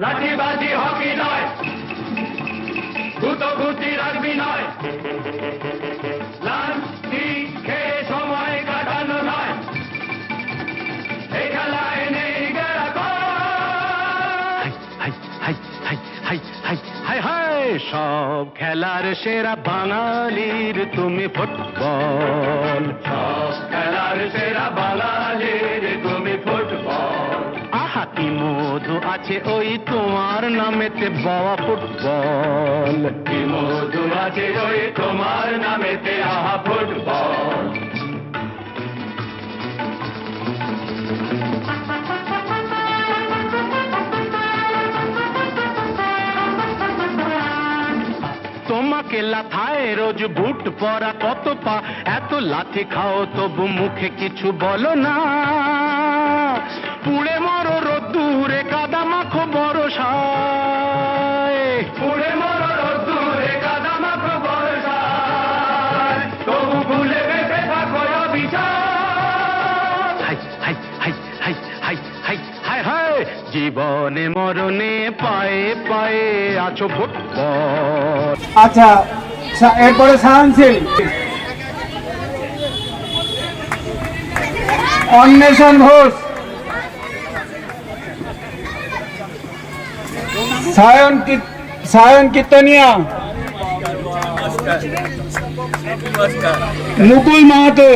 লাঠিবাজি hockey নয়, গুতগুতি rugby নয়, লাঠি খেয়ে সময় কাটানো নয়, এই খেলায় নেই সব খেলার সেরা বাঙালির তুমি ফুটবল। সব খেলার সেরা বাঙালির তুমি ফুটবল। আহা কি মধু আছে ওই তোমার নামেতে বাবা ফুটবল। কি মধু আছে ওই তোমার নামেতে আহা ফুটবল। তোমাকে লাথায় রোজ বুট পরা কত পা, এত লাথি খাও তবু মুখে কিছু বলো না। পুড়ে মরো রোদ্দুরে কাদা মাখো বরসায়, পুড়ে মরো রোদ্দুরে কাদা মাখো বর্ষায়, তবু ভুলে বেঁচে থাকো অবিচার। High high high high high high high high জীবনে মরণে পায়ে পায়ে আছো ফুটবল। আচ্ছা, এরপরে সায়ান্সিল অন্বেষণ ঘোষ, সায়ন কীর্তনিয়া, মুকুল মাহাতো,